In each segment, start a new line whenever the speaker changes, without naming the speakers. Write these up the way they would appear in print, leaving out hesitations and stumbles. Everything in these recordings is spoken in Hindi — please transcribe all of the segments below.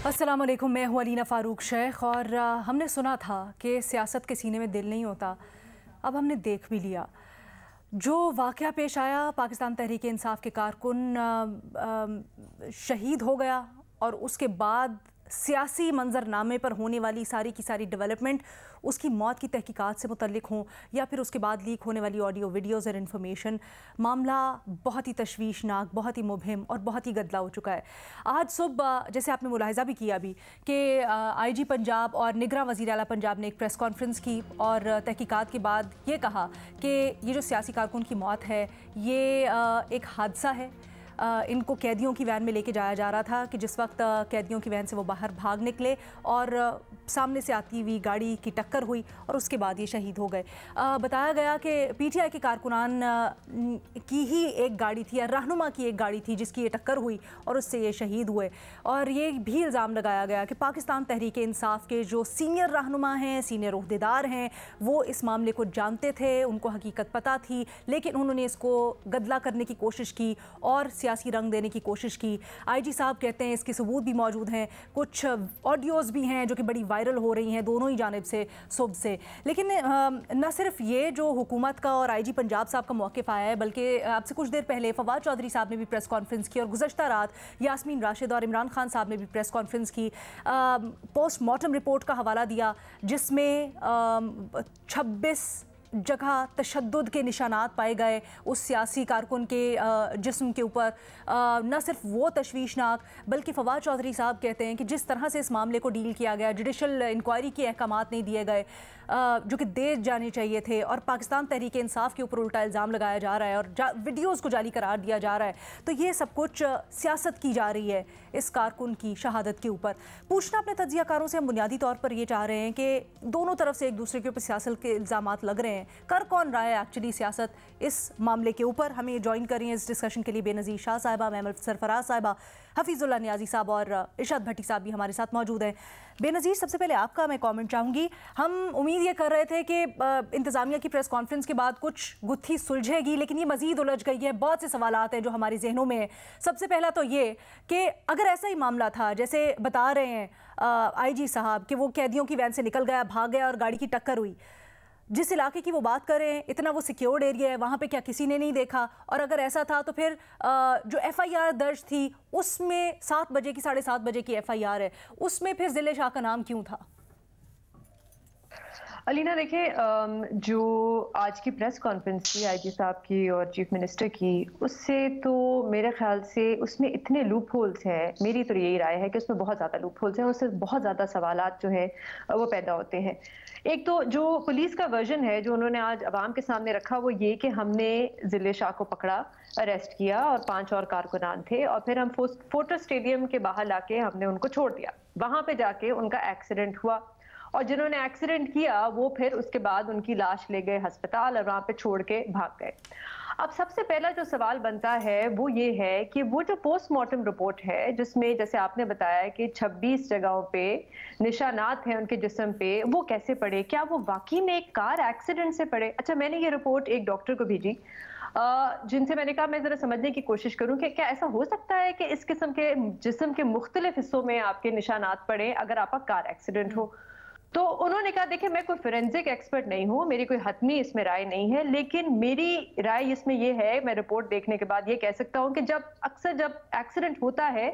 अस्सलाम वालेकुम, मैं हूँ अलीना फ़ारूक शेख। और हमने सुना था कि सियासत के सीने में दिल नहीं होता, अब हमने देख भी लिया। जो वाक़या पेश आया, पाकिस्तान तहरीक इंसाफ के कारकुन शहीद हो गया और उसके बाद सियासी मंजरनामे पर होने वाली सारी की सारी डेवलपमेंट उसकी मौत की तहकीकात से मुतल्लिक हों या फिर उसके बाद लीक होने वाली ऑडियो वीडियोज़ और इन्फॉर्मेशन, मामला बहुत ही तशवीशनाक, बहुत ही मुबहिम और बहुत ही गदला हो चुका है। आज सुबह जैसे आपने मुलाहिज़ा भी किया अभी कि IG पंजाब और निगरां वज़ीर आला पंजाब ने एक प्रेस कॉन्फ्रेंस की और तहकीकात के बाद ये कहा कि ये जो सियासी कारकुन की मौत है ये एक हादसा है। इनको कैदियों की वैन में लेके जाया जा रहा था कि जिस वक्त कैदियों की वैन से वो बाहर भाग निकले और सामने से आती हुई गाड़ी की टक्कर हुई और उसके बाद ये शहीद हो गए। बताया गया कि PTI के कारकुनान की ही एक गाड़ी थी या रहनुमा की एक गाड़ी थी जिसकी ये टक्कर हुई और उससे ये शहीद हुए। और ये भी इल्ज़ाम लगाया गया कि पाकिस्तान तहरीक इंसाफ के जो सीनियर रहनुमा हैं, सीनियर ओहदेदार हैं, वो इस मामले को जानते थे, उनको हकीकत पता थी, लेकिन उन्होंने इसको गदला करने की कोशिश की और सियासी रंग देने की कोशिश की। IG साहब कहते हैं इसके सबूत भी मौजूद हैं, कुछ ऑडियोज़ भी हैं जो कि बड़ी वायरल हो रही हैं दोनों ही जानिब से सुबह से। लेकिन न सिर्फ ये जो हुकूमत का और IG पंजाब साहब का मौक़िफ़ आया है, बल्कि आपसे कुछ देर पहले फवाद चौधरी साहब ने भी प्रेस कॉन्फ्रेंस की और गुज़श्ता रात यास्मीन राशिद और इमरान खान साहब ने भी प्रेस कॉन्फ्रेंस की, पोस्टमार्टम रिपोर्ट का हवाला दिया जिसमें 26 जगह तशद्दुद के निशानात पाए गए उस सियासी कारकुन के जिस्म के ऊपर। न सिर्फ वो तशवीशनाक, बल्कि फवाद चौधरी साहब कहते हैं कि जिस तरह से इस मामले को डील किया गया, जुडिशल इंक्वायरी के अहकामात नहीं दिए गए जो कि दे जाने चाहिए थे, और पाकिस्तान तहरीक इंसाफ के ऊपर उल्टा इल्ज़ाम लगाया जा रहा है और वीडियोज़ को जाली करार दिया जा रहा है। तो ये सब कुछ सियासत की जा रही है इस कारकुन की शहादत के ऊपर। पूछना अपने तज्ज़ियाकारों से हम बुनियादी तौर पर ये चाह रहे हैं कि दोनों तरफ से एक दूसरे के ऊपर सियासत के इल्ज़ामात लग रहे हैं, कर कौन रहा है एक्चुअली सियासत इस मामले के ऊपर। हमें ज्वाइन कर रही हैं इस डिस्कशन के लिए बेनज़ीर शाह साहिबा, महमद सरफराज साहिबा, हफीज़ुल्लाह नियाज़ी साहब और इरशाद भट्टी साहब भी हमारे साथ मौजूद हैं। बेनज़ीर, सबसे पहले आपका मैं कमेंट चाहूँगी। हम उम्मीद ये कर रहे थे कि इंतज़ामिया की प्रेस कॉन्फ्रेंस के बाद कुछ गुत्थी सुलझेगी, लेकिन ये मज़ीद उलझ गई है। बहुत से सवालात हैं जो हमारे जहनों में है। सबसे पहला तो ये कि अगर ऐसा ही मामला था जैसे बता रहे हैं IG साहब कि वो कैदियों की वैन से निकल गया, भाग गया और गाड़ी की टक्कर हुई, जिस इलाके की वो बात कर रहे हैं इतना वो सिक्योर्ड एरिया है, वहाँ पे क्या किसी ने नहीं देखा? और अगर ऐसा था तो फिर जो FIR दर्ज थी उसमें 7 बजे की 7:30 बजे की FIR है, उसमें फिर ज़िले शाह का नाम क्यों था?
अलीना, देखिए, जो आज की प्रेस कॉन्फ्रेंस थी IG साहब की और चीफ मिनिस्टर की, उससे तो मेरे ख्याल से उसमें इतने लूप होल्स हैं, मेरी तो यही राय है कि उसमें बहुत ज़्यादा लूप होल्स हैं, उससे बहुत ज़्यादा सवालात जो है वो पैदा होते हैं। एक तो जो पुलिस का वर्जन है जो उन्होंने आज अवाम के सामने रखा, वो ये कि हमने ज़िले शाह को पकड़ा, अरेस्ट किया और 5 और कारकुनान थे और फिर हम फोर्टर स्टेडियम के बाहर लाके हमने उनको छोड़ दिया। वहां पे जाके उनका एक्सीडेंट हुआ और जिन्होंने एक्सीडेंट किया वो फिर उसके बाद उनकी लाश ले गए अस्पताल और वहां पे छोड़ के भाग गए। अब सबसे पहला जो सवाल बनता है वो ये है कि वो जो पोस्टमार्टम रिपोर्ट है जिसमें जैसे आपने बताया कि 26 जगहों पे निशानात हैं उनके जिस्म पे, वो कैसे पड़े? क्या वो वाकई में एक कार एक्सीडेंट से पड़े? अच्छा, मैंने ये रिपोर्ट एक डॉक्टर को भेजी जिनसे मैंने कहा मैं जरा समझने की कोशिश करूं कि क्या ऐसा हो सकता है कि इस किस्म के जिस्म के मुख्तलिफ हिस्सों में आपके निशानात पड़े अगर आपका कार एक्सीडेंट हो। तो उन्होंने कहा, देखिए, मैं कोई फोरेंसिक एक्सपर्ट नहीं हूँ, मेरी कोई हतमी इसमें राय नहीं है, लेकिन मेरी राय इसमें ये है, मैं रिपोर्ट देखने के बाद ये कह सकता हूँ कि जब एक्सीडेंट होता है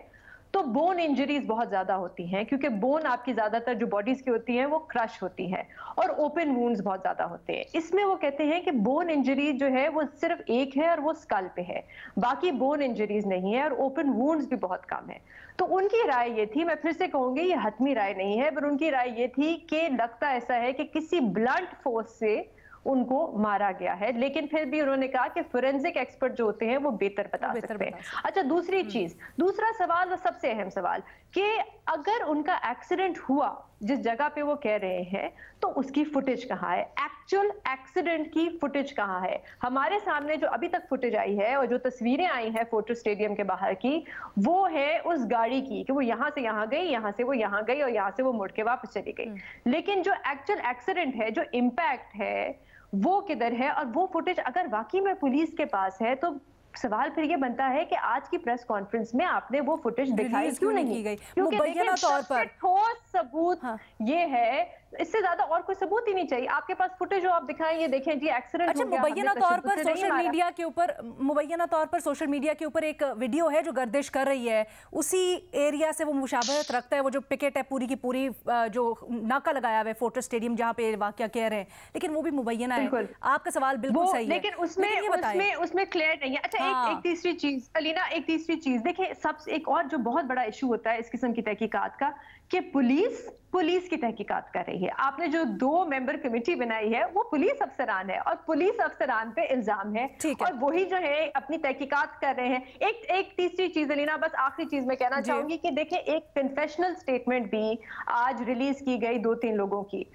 तो बोन इंजरीज बहुत ज्यादा होती हैं, क्योंकि बोन आपकी ज्यादातर जो बॉडीज की होती हैं वो क्रश होती हैं और ओपन वुंड्स बहुत ज्यादा होते हैं। इसमें वो कहते हैं कि बोन इंजरी जो है वो सिर्फ एक है और वो स्कल पे है, बाकी बोन इंजरीज नहीं है और ओपन वुंड्स भी बहुत कम है। तो उनकी राय ये थी, मैं फिर से कहूंगी ये हतमी राय नहीं है, पर उनकी राय ये थी कि लगता ऐसा है कि किसी ब्लंट फोर्स से उनको मारा गया है, लेकिन फिर भी उन्होंने कहा कि फोरेंसिक एक्सपर्ट जो होते हैं वो बेहतर बता सकते हैं। अच्छा, दूसरी चीज, दूसरा सवाल और सबसे अहम सवाल कि अगर उनका एक्सीडेंट हुआ जिस जगह पे वो कह रहे हैं तो उसकी फुटेज कहाँ है? एक्चुअल एक्सीडेंट की फुटेज कहाँ है? हमारे सामने जो अभी तक फुटेज आई है और जो तस्वीरें आई हैं फोर्टर स्टेडियम के बाहर की, वो है उस गाड़ी की कि वो यहाँ से यहाँ गई, यहाँ से वो यहाँ गई और यहाँ से वो मुड़ के वापस चली गई। लेकिन जो एक्चुअल एक्सीडेंट है, जो इम्पैक्ट है, वो किधर है? और वो फुटेज अगर वाकई में पुलिस के पास है तो सवाल फिर ये बनता है कि आज की प्रेस कॉन्फ्रेंस में आपने वो फुटेज दिखाई क्यों नहीं की गई? क्योंकि देखिए ठोस सबूत ये है, इससे ज्यादा और कोई सबूत ही नहीं चाहिए। आपके पास फुटेज हो, आप दिखाएं, ये देखें जी एक्सीडेंट हो गया।
मुबैना तौर पर सोशल मीडिया के ऊपर एक वीडियो है जो गर्दिश कर रही है, उसी एरिया से वो मुशाबहत रखता है, वो जो पिकेट है पूरी की पूरी, जो नाका लगाया हुआ है फोर्ट्रेस स्टेडियम जहाँ पे वाकया कह रहे हैं, लेकिन वो भी मुबैना है। आपका सवाल बिल्कुल सही है,
लेकिन उसमें क्लियर नहीं है। अच्छा, एक तीसरी चीज अलीना, एक तीसरी चीज देखिए, सबसे एक और जो बहुत बड़ा इशू होता है इस किस्म की तहकीकात का, कि पुलिस की तहकीकात कर रही है। आपने जो 2 मेंबर कमेटी बनाई है वो पुलिस अफसरान है, और पुलिस अफसरान पे इल्जाम है, और वही जो है अपनी तहकीकात कर रहे हैं। एक तीसरी चीज अलीना, बस आखिरी चीज मैं कहना चाहूंगी कि देखिए, एक कन्फेशनल स्टेटमेंट भी आज रिलीज की गई 2-3 लोगों की।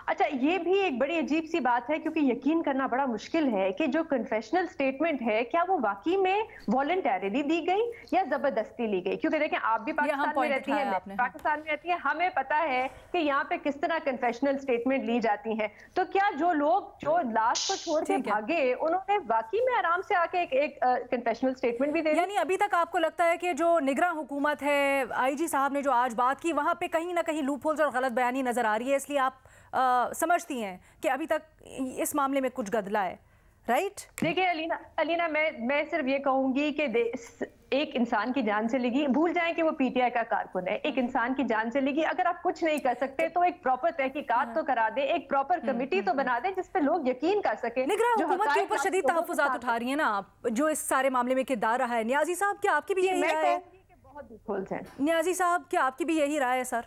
अच्छा, ये भी एक बड़ी अजीब सी बात है, क्योंकि यकीन करना बड़ा मुश्किल है कि जो कन्फेशनल स्टेटमेंट है क्या वो वाकई में वॉलंटरीली दी गई या जबरदस्ती ली गई। क्योंकि देखें, आप भी पाकिस्तान में रहती हैं, पाकिस्तान में रहती है, हमें पता है कि यहाँ पे किस तरह कन्फेशनल स्टेटमेंट ली जाती है। तो क्या जो लोग जो लाश को छोड़ के भागे, उन्होंने वाकई में आराम से आके एक कन्फेशनल स्टेटमेंट भी दे दी?
यानी अभी तक आपको लगता है कि जो निगरान हुकूमत है, IG साहब ने जो आज बात की, वहां पे कहीं ना कहीं लूप होल्स और गलत बयानी नजर आ रही है, इसलिए आप समझती हैं कि अभी तक इस मामले में कुछ गदला है, राइट?
देखिए अलीना, मैं सिर्फ ये कहूंगी कि एक इंसान की जान चलेगी, भूल जाएं कि वो PTI का कारकुन है, एक इंसान की जान चलेगी। अगर आप कुछ नहीं कर सकते तो एक प्रॉपर तहकीकात तो करा दे, एक प्रॉपर कमेटी तो बना दे जिस पे लोग यकीन कर सके।
निगरान हुकूमत के ऊपर शदीद तहफ्फुज़ात उठा रही है ना आप, जो इस सारे मामले में किरदार रहा है। नियाजी साहब, क्या आपकी भी यही राय है?
बहुत लूपहोल्स हैं।
नियाजी साहब, क्या आपकी भी यही राय है? सर,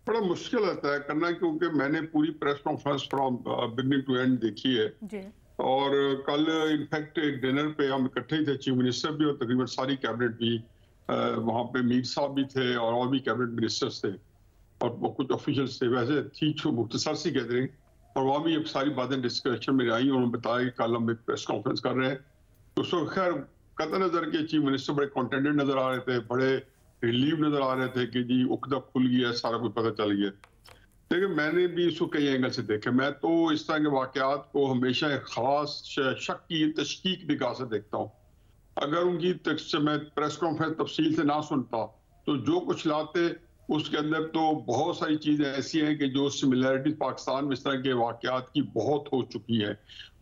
बड़ा मुश्किल होता है करना, क्योंकि मैंने पूरी press conference from beginning to end देखी है जी। और कल इनफैक्ट एक डिनर पे हम इकट्ठे थे, चीफ मिनिस्टर भी और तकरीबन सारी कैबिनेट भी, वहाँ पे मीर साहब भी थे और भी कैबिनेट मिनिस्टर्स थे और कुछ ऑफिशियल्स थे। वैसे थी मुख्तसर सी गैदरिंग, और वहाँ भी सारी बातें डिस्कशन में आई। उन्होंने बताया कि कल हम एक प्रेस कॉन्फ्रेंस कर रहे हैं। तो उस वक्त खैर कतई नजर के चीफ मिनिस्टर बड़े कॉन्टेंटेड नजर आ रहे थे, बड़े रिलीव नजर आ रहे थे कि जी उकदा खुल गया, सारा कुछ पता चल गया। लेकिन मैंने भी इसको कई एंगल से देखा। मैं तो इस तरह के वाकयात को हमेशा एक खास शक की तशकीक निगाह से देखता हूँ। अगर उनकी मैं प्रेस कॉन्फ्रेंस तफसील से ना सुनता तो जो कुछ लाते उसके अंदर तो बहुत सारी चीजें ऐसी हैं कि जो सिमिलैरिटीज पाकिस्तान में इस तरह के वाकयात की बहुत हो चुकी है।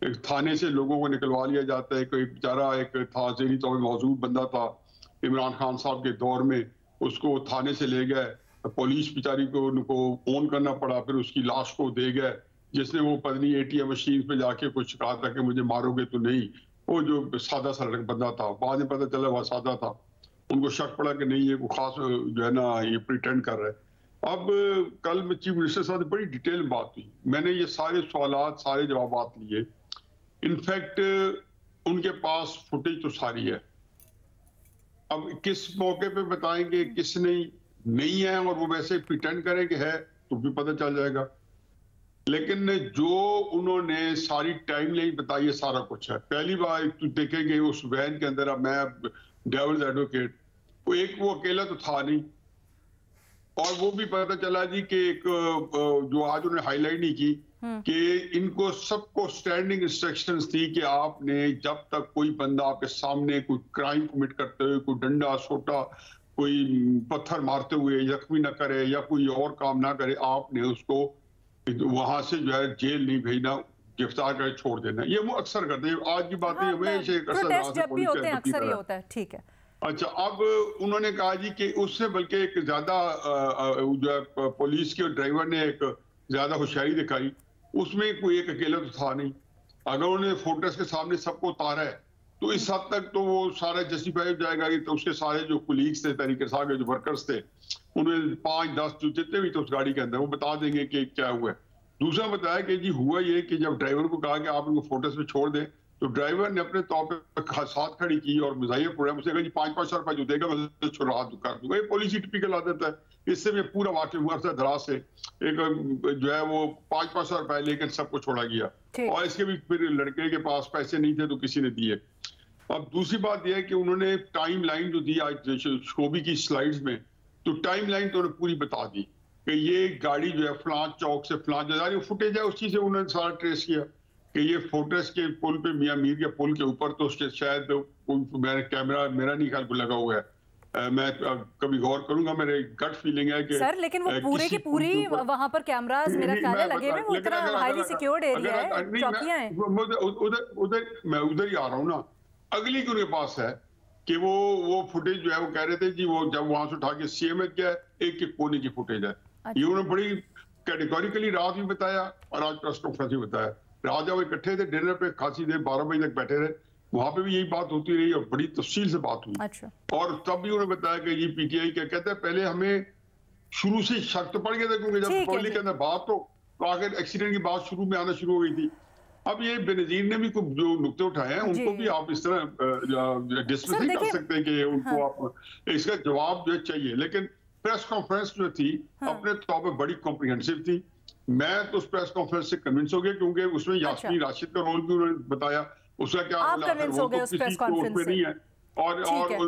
एक थाने से लोगों को निकलवा लिया जाता है, कोई बेचारा एक था ज़ेरी तौर पर मौजूद बंदा था इमरान खान साहब के दौर में, उसको थाने से ले गए, पुलिस बेचारी को उनको फोन करना पड़ा, फिर उसकी लाश को दे गए, जिसने वो पत्नी ATM मशीन पे जाके कुछ कहा था कि मुझे मारोगे तो नहीं, वो जो सादा सा बंदा था, बाद में पता चला वह सादा था। उनको शक पड़ा कि नहीं ये को खास जो है ना ये प्रिटेंड कर रहा है। अब कल में चीफ मिनिस्टर साहब बड़ी डिटेल में बात हुई, मैंने ये सारे सवालात सारे जवाबात लिए। इनफैक्ट उनके पास फुटेज तो सारी है, अब किस मौके पे बताएंगे किस नहीं है, और वो वैसे प्रिटेंड करें कि है तो भी पता चल जाएगा। लेकिन जो उन्होंने सारी टाइमलाइन बताई है सारा कुछ है। पहली बार तो देखेंगे उस वैन के अंदर, अब मैं डेविल्स एडवोकेट, वो अकेला तो था नहीं, और वो भी पता चला जी कि एक जो आज उन्होंने हाईलाइट नहीं की कि इनको सबको स्टैंडिंग इंस्ट्रक्शंस थी कि आपने जब तक कोई बंदा आपके सामने कोई क्राइम कमिट करते हुए कोई डंडा सोटा कोई पत्थर मारते हुए जख्मी ना करे या कोई और काम ना करे, आपने उसको वहां से जो है जेल नहीं भेजना, गिरफ्तार कर छोड़ देना। ये वो अक्सर करते हैं, आज की बात नहीं, हमेशा
अक्सर ही होता है। ठीक है,
अच्छा, अब उन्होंने कहा जी कि उससे बल्कि एक ज्यादा जो है पुलिस के ड्राइवर ने एक ज्यादा होशियारी दिखाई, उसमें कोई एक अकेला तो था नहीं। अगर उन्होंने फोर्ट्रेस के सामने सबको उतारा है तो इस हद तक तो वो सारा जस्टिफाई हो जाएगा कि तो उसके सारे जो कुलीग्स थे, तहरीक इंसाफ के जो वर्कर्स थे, उन्हें 5-10 जो जितने भी थे उस गाड़ी के अंदर, वो बता देंगे कि क्या हुआ है। दूसरा बताया कि जी हुआ ये कि जब ड्राइवर को कहा कि आप इनको फोर्ट्रेस में छोड़ दें, तो ड्राइवर ने अपने तौर पर साथ खड़ी की और मुजाहिर प्रोग्राम उसे कहा जी 5-5 सौ रुपए जो देगा मैं छोड़ा हाथ कर दूंगा। ये पुलिस ही टिपिकल आदत है। इससे मैं पूरा वाकई हुआ था दराज से, एक जो है वो 5-5 सौ रुपए लेकिन सबको छोड़ा गया, और इसके भी फिर लड़के के पास पैसे नहीं थे तो किसी ने दिए। अब दूसरी बात यह है कि उन्होंने टाइम लाइन जो दी आज शोबी की स्लाइड्स में, तो टाइम लाइन तो उन्होंने पूरी बता दी कि ये गाड़ी जो है फलां चौक से फलां जगह फुटेज है उस चीज से उन्होंने सारा ट्रेस किया। कि ये फोर्ट्रेस के पुल पे, मियां मीर के पुल के ऊपर तो शायद मेरा कैमरा मेरा नहीं ख्याल लगा हुआ है, मैं कभी गौर करूंगा, मेरे गट फीलिंग है कि
सर लेकिन वो पूरे की पूरी वहां पर कैमरास मेरा ख्याल है लगे हुए, वो इतना हाईली सिक्योर्ड एरिया है, चौकियां हैं।
उधर मैं उधर ही आ रहा हूँ ना। अगली के उनके पास है कि वो फुटेज जो है वो कह रहे थे जी वो जब वहां से उठा के सीएम क्या एक कोने की फुटेज है। ये उन्होंने बड़ी कैटेगोरिकली रात भी बताया और आज प्रेस कॉन्फ्रेंस में बताया। रात जब इकट्ठे थे डिनर पे खासी देर 12 बजे तक बैठे रहे, वहां पे भी यही बात होती रही और बड़ी तफसील से बात हुई।
अच्छा। और
तब भी उन्होंने बताया कि ये पीटीआई क्या कहते हैं, पहले हमें शुरू से शक तो पड़ गया था क्योंकि जब पब्लिक के अंदर बात तो आखिर एक्सीडेंट की बात शुरू में आना शुरू हो गई थी। अब ये बेनजीर ने भी कुछ जो नुक्ते उठाए हैं उनको भी आप इस तरह डिस्मिस नहीं कर सकते कि उनको आप इसका जवाब जो चाहिए। लेकिन प्रेस कॉन्फ्रेंस जो थी अपने तौर पर बड़ी कॉम्प्रिहेंसिव थी। मैं तो उस प्रेस कॉन्फ्रेंस से कन्विंस हो गया क्योंकि उसमें यास्मीन राशिद का रोल भी उन्होंने बताया। उसका क्या
आप कन्विंस हो गए उस प्रेस कॉन्फ्रेंस से?
नहीं है और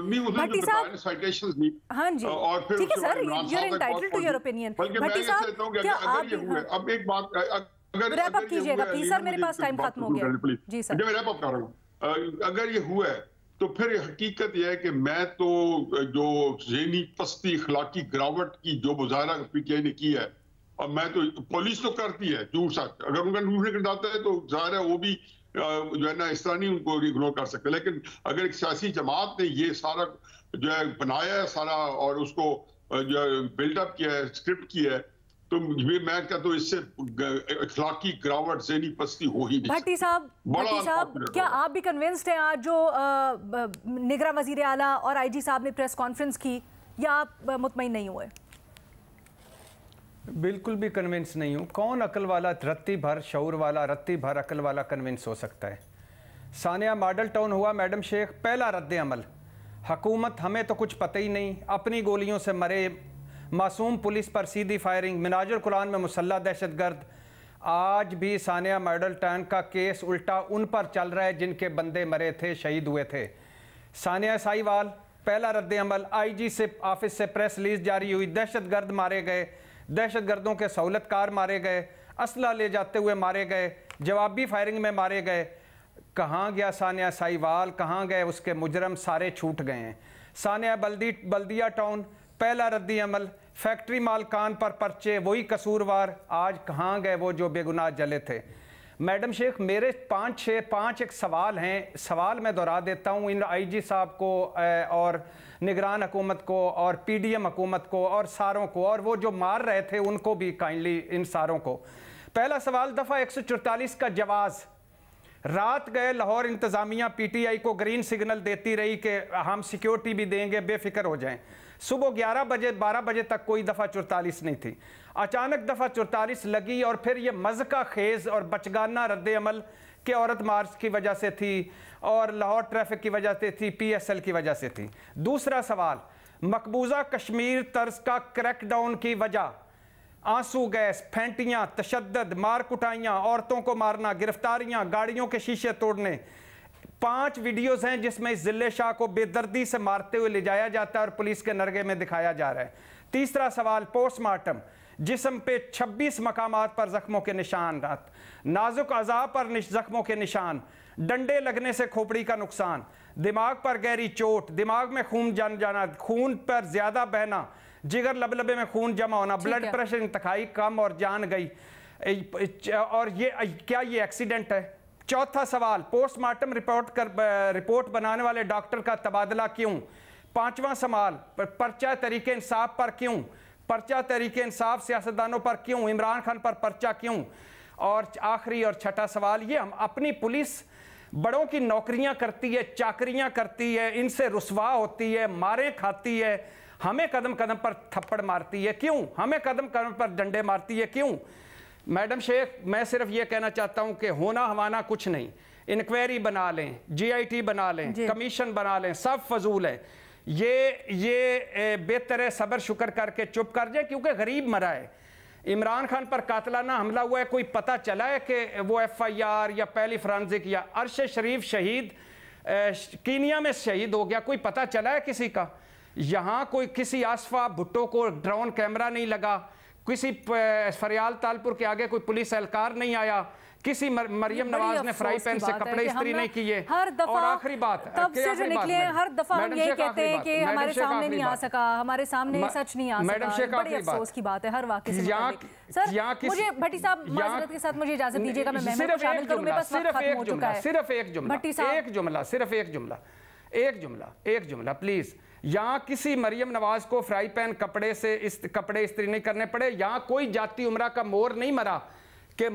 नहीं उसने बताया साइटेशंस नहीं।
हाँ जी
और फिर
ठीक है sir, you are entitled to your opinion. Bhatti साहब क्या आप
अब एक बात अगर
रैप अप कीजिएगा प्लीज सर, मेरे पास टाइम खत्म हो गया। जी सर
मैं रैप अप कर रहा हूँ। अगर ये हुआ है तो फिर हकीकत यह है कि मैं तो जो ज़हनी पस्ती अखलाकी गिरावट की जो मुजाहरा पीटीआई ने की है, और मैं तो पुलिस तो करती है झूठ सच, अगर उनका झूठ निकल जाता है तो जाहिर है वो भी जो है ना इस तरह नहीं उनको इग्नोर कर सकते। लेकिन अगर एक सियासी जमात ने ये सारा जो है बनाया है सारा और उसको जो बिल्डअप किया है, स्क्रिप्ट किया है, तो ये मैं कहता हूँ इससे अखलाकी गिरावट ज़हनी पस्ती हो ही नहीं।
भट्टी साहब क्या आप भी कन्विंस्ड हैं आज जो निगरान वजीर आला और आईजी साहब ने प्रेस कॉन्फ्रेंस की, या आप मुतमईन नहीं हुए?
बिल्कुल भी कन्विंस नहीं हूँ। कौन अकल वाला, रत्ती भर शऊर वाला, रत्ती भर अकल वाला कन्विंस हो सकता है? सानिया मॉडल टाउन हुआ मैडम शेख, पहला रद्द अमल, हुकूमत हमें तो कुछ पता ही नहीं, अपनी गोलियों से मरे, मासूम पुलिस पर सीधी फायरिंग, मिनाजुल कुरान में मुसल्ला दहशतगर्द। आज भी सानिया मॉडल टाउन का केस उल्टा उन पर चल रहा है जिनके बंदे मरे थे, शहीद हुए थे। सानिया साहिवाल, पहला रद्द अमल, आईजी से ऑफिस से प्रेस रिलीज जारी हुई, दहशतगर्द मारे गए, दहशतगर्दों के सहूलतकार मारे गए, असला ले जाते हुए मारे गए, जवाबी फायरिंग में मारे गए। कहाँ गया सानिया साहिवाल, कहाँ गए उसके मुजरम? सारे छूट गए हैं। सानिया बल्दिया टाउन, पहला रद्दी अमल, फैक्ट्री मालकान पर पर्चे, वही कसूरवार, आज कहाँ गए वो जो बेगुनाह जले थे? मैडम शेख मेरे पाँच एक सवाल हैं, सवाल मैं दोहरा देता हूँ इन आईजी साहब को और निगरान हुकूमत को और पीडीएम हुकूमत को और सारों को, और वो जो मार रहे थे उनको भी काइंडली इन सारों को। पहला सवाल, दफ़ा 144 का जवाज़, रात गए लाहौर इंतज़ामिया पीटीआई को ग्रीन सिग्नल देती रही कि हम सिक्योरिटी भी देंगे, बेफिक्र हो जाएं। सुबह 11 बजे 12 बजे तक कोई दफ़ा 44 नहीं थी, अचानक दफ़ा 44 लगी और फिर ये मज़का खेज़ और बचगाना रद्द अमल कि औरत मार्च की वजह से थी और लाहौर ट्रैफिक की वजह से थी, पीएसएल की वजह से थी। दूसरा सवाल, मकबूजा कश्मीर तर्ज का क्रैकडाउन की वजह, आंसू गैस, फैंटियाँ, तशद्दद, मार कुटाइयाँ, औरतों को मारना, गिरफ्तारियाँ, गाड़ियों के शीशे तोड़ने। 5 वीडियोज़ हैं जिसमें इस जिले शाह को बेदर्दी से मारते हुए ले जाया जाता है और पुलिस के नरगे में दिखाया जा रहा है। तीसरा सवाल, पोस्टमार्टम, जिस्म पे 26 मकामात पर जख्मों के निशान, नाजुक अज़ा पर जख्मों के निशान, डंडे लगने से खोपड़ी का नुकसान, दिमाग पर गहरी चोट, दिमाग में खून जम जाना, खून पर ज्यादा बहना, जिगर लबलबे में खून जमा होना, ब्लड प्रेशर इंतहाई कम और जान गई। और ये क्या ये एक्सीडेंट है? चौथा सवाल, पोस्टमार्टम रिपोर्ट बनाने वाले डॉक्टर का तबादला क्यों? पांचवा सवाल, पर्चा तरीके इंसाफ पर क्यों? पर्चा तरीके इंसाफ सियासतदानों पर क्यों? इमरान खान पर पर्चा क्यों? और आखिरी और छठा सवाल, ये हम अपनी पुलिस बड़ों की नौकरियां करती है, चाकरियां करती है, इनसे रुसवा होती है, मारे खाती है, हमें कदम कदम पर थप्पड़ मारती है, क्यों? हमें कदम कदम पर डंडे मारती है, क्यों? मैडम शेख, मैं सिर्फ ये कहना चाहता हूं कि होना हवाना कुछ नहीं, इंक्वायरी बना लें, जीआईटी बना लें, कमीशन बना लें, सब फजूल है। ये बेहतर है सब्र शुक्र करके चुप कर जाए, क्योंकि गरीब मरा है। इमरान खान पर कातलाना हमला हुआ है, कोई पता चला है कि वो एफआईआर या पहली फॉरेंसिक या अरशद शरीफ शहीद कीनिया में शहीद हो गया, कोई पता चला है किसी का? यहाँ कोई किसी आसफा भुट्टो को ड्रोन कैमरा नहीं लगा, किसी फरियाल तालपुर के आगे कोई पुलिस एहलकार नहीं आया किसी मरियम नवाज ने फ्राई पैन से कपड़े इस्त्री नहीं किए। और आखिरी बात,
तब से जो निकले हर दफा हम यही कहते हैं कि हमारे सामने नहीं आ सका, हमारे सामने सच नहीं आ सका। बड़ी अफसोस की बात है हर वाकये से। सर मुझे भट्टी साहब माजरत के साथ मुझे इजाजत दीजिएगा, मैं मेहमान को शामिल करूं, मेरे पास वक्त खत्म हो चुका है।
सिर्फ एक जुमला, सिर्फ एक जुमला प्लीज। यहाँ किसी मरियम नवाज को फ्राई पैन कपड़े इस्त्री नहीं करने पड़े, यहाँ कोई जाती उम्रा का मोर नहीं मरा कि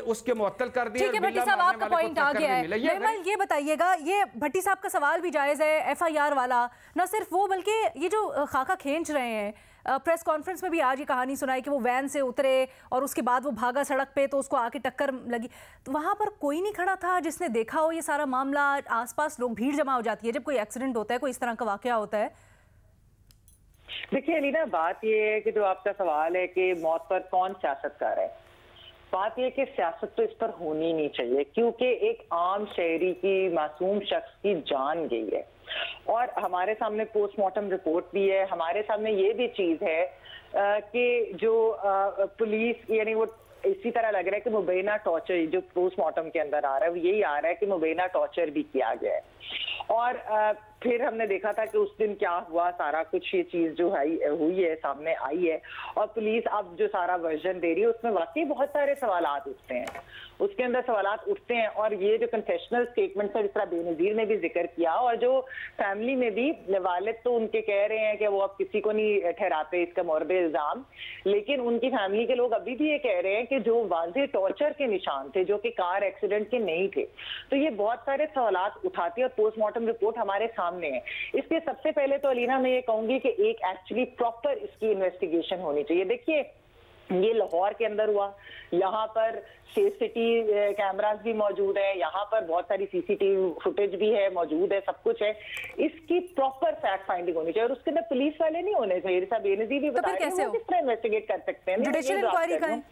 उसके मुअत्तल कर दिया।
ठीक है भट्टी साहब, आपका पॉइंट आ गया है। ये बताइएगा, ये भट्टी साहब का सवाल भी जायज़ है, FIR वाला ना सिर्फ वो, बल्कि ये जो खाका खींच रहे हैं, प्रेस कॉन्फ्रेंस में भी आज ये कहानी सुनाई कि वो वैन से उतरे और उसके बाद वो भागा सड़क पे तो उसको आके टक्कर लगी। तो वहाँ पर कोई नहीं खड़ा था जिसने देखा हो ये सारा मामला? आसपास लोग, भीड़ जमा हो जाती है जब कोई एक्सीडेंट होता है, कोई इस तरह का वाकया होता है।
देखिए अलीना, बात ये है कि जो आपका सवाल है कि मौत पर कौन सियासत कर रहा है, बात यह कि सियासत तो इस पर होनी नहीं चाहिए, क्योंकि एक आम शहरी की, मासूम शख्स की जान गई है और हमारे सामने पोस्टमार्टम रिपोर्ट भी है। हमारे सामने ये भी चीज है कि जो पुलिस, यानी वो इसी तरह लग रहा है कि मुबैना टॉर्चर, जो पोस्टमार्टम के अंदर आ रहा है वो यही आ रहा है कि मुबैना टॉर्चर भी किया गया है। और फिर हमने देखा था कि उस दिन क्या हुआ, सारा कुछ ये चीज जो है हुई है, सामने आई है। और पुलिस अब जो सारा वर्जन दे रही है उसमें वाकई बहुत सारे सवालात उठते हैं, उसके अंदर सवालात उठते हैं। और ये जो कन्फेशनल स्टेटमेंट है, जिस तरह बेनजीर ने भी जिक्र किया, और जो फैमिली में भी वालिद तो उनके कह रहे हैं कि वो अब किसी को नहीं ठहराते इसका मोरब इल्जाम, लेकिन उनकी फैमिली के लोग अभी भी ये कह रहे हैं कि जो वाज़ेह टॉर्चर के निशान थे, जो कि कार एक्सीडेंट के नहीं थे। तो ये बहुत सारे सवालात उठाती है और पोस्टमार्टम रिपोर्ट हमारे सामने है। इसलिए सबसे पहले तो अलीना मैं ये कहूंगी कि एक एक्चुअली प्रॉपर इसकी इन्वेस्टिगेशन होनी चाहिए। देखिए ये लाहौर के अंदर हुआ, यहाँ पर सेफ सिटी कैमरास भी मौजूद है, यहाँ पर बहुत सारी CCTV फुटेज भी है, मौजूद है, सब कुछ है। इसकी प्रॉपर फैक्ट फाइंडिंग होनी चाहिए और उसके अंदर पुलिस वाले नहीं होने चाहिए। जैसा बेनजीर भी बता रहे हैं, किस तरह इन्वेस्टिगेट कर सकते हैं,
जुडिशियल इंक्वायरी करें।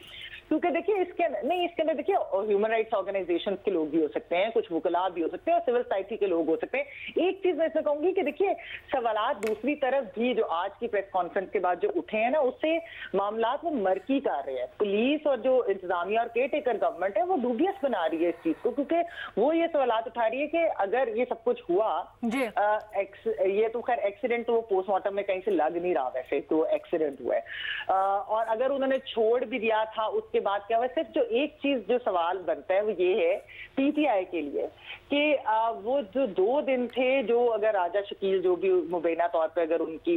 क्योंकि देखिए इसके अंदर देखिए ह्यूमन राइट्स ऑर्गेनाइजेशंस के लोग भी हो सकते हैं, कुछ वकला भी हो सकते हैं और सिविल सोसाइटी के लोग हो सकते हैं। एक चीज मैं इसमें कहूंगी कि देखिए सवालात दूसरी तरफ भी जो आज की प्रेस कॉन्फ्रेंस के बाद जो उठे हैं ना, उससे मामलात में मर्की कर रहे हैं। पुलिस और जो इंतजामिया और केयर टेकर गवर्नमेंट है वो डूबियस बना रही है इस चीज को, क्योंकि वो ये सवालात उठा रही है कि अगर ये सब कुछ हुआ, ये तो खैर एक्सीडेंट तो वो पोस्टमार्टम में कहीं से लग नहीं रहा, वैसे तो एक्सीडेंट हुआ है। और अगर उन्होंने छोड़ भी दिया था उसके बाद क्या हुआ? सिर्फ जो एक चीज जो सवाल बनता है वो ये है PTI के लिए कि वो जो 2 दिन थे, जो अगर राजा शकील जो भी मुबैना तौर पे अगर उनकी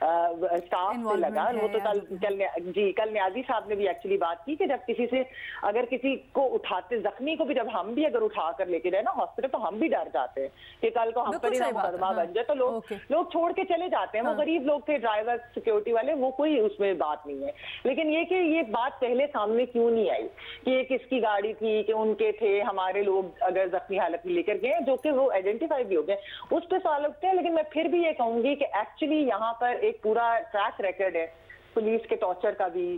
स्टाफ से लगा, वो तो कल न्याजी साहब ने भी एक्चुअली बात की कि जब किसी से अगर किसी को उठाते, जख्मी को भी जब हम भी अगर उठा कर लेके जाए ना हॉस्पिटल, तो हम भी डर जाते हैं कि कल को हम पर ही ना मुकदमा बन जाए, तो लोग छोड़ के चले जाते हैं। वो गरीब लोग थे, ड्राइवर, सिक्योरिटी वाले, वो कोई उसमें बात नहीं है। लेकिन ये कि ये बात पहले सामने क्यों नहीं आई कि ये किसकी गाड़ी थी, कि उनके थे, हमारे लोग अगर जख्मी हालत में लेकर गए, जो कि वो आइडेंटिफाई भी हो गए, उस पर सवाल उठते हैं। लेकिन मैं फिर भी ये कहूंगी कि एक्चुअली यहाँ पर एक पूरा ट्रैक रिकॉर्ड है पुलिस के टॉर्चर का भी,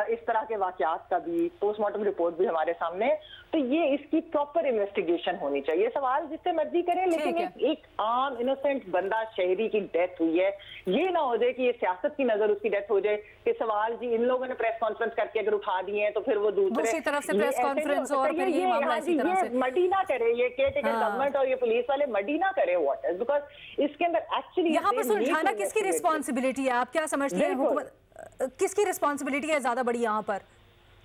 इस तरह के वाकयात का भी, पोस्टमार्टम रिपोर्ट भी हमारे सामने। तो ये इसकी प्रॉपर इन्वेस्टिगेशन होनी चाहिए। सवाल जिससे मर्जी करें, लेकिन एक आम इनोसेंट बंदा, शहरी की डेथ हुई है, ये ना हो जाए कि ये सियासत की नजर उसकी डेथ हो जाए कि सवाल जी इन लोगों ने प्रेस कॉन्फ्रेंस करके अगर उठा दिए हैं तो फिर वो दूसरी
तरफ से प्रेस कॉन्फ्रेंस और फिर ये मामला इसी तरह से
मडी ना करे, ये केयरटेकर गवर्नमेंट और ये पुलिस वाले मडी ना करे व्हाट इज, बिकॉज इसके अंदर एक्चुअली
यहाँ पर सुलझाना किसकी रिस्पॉन्सिबिलिटी है? आप क्या समझते हैं, हुकूमत किसकी रिस्पॉन्सिबिलिटी है ज्यादा बड़ी यहाँ पर?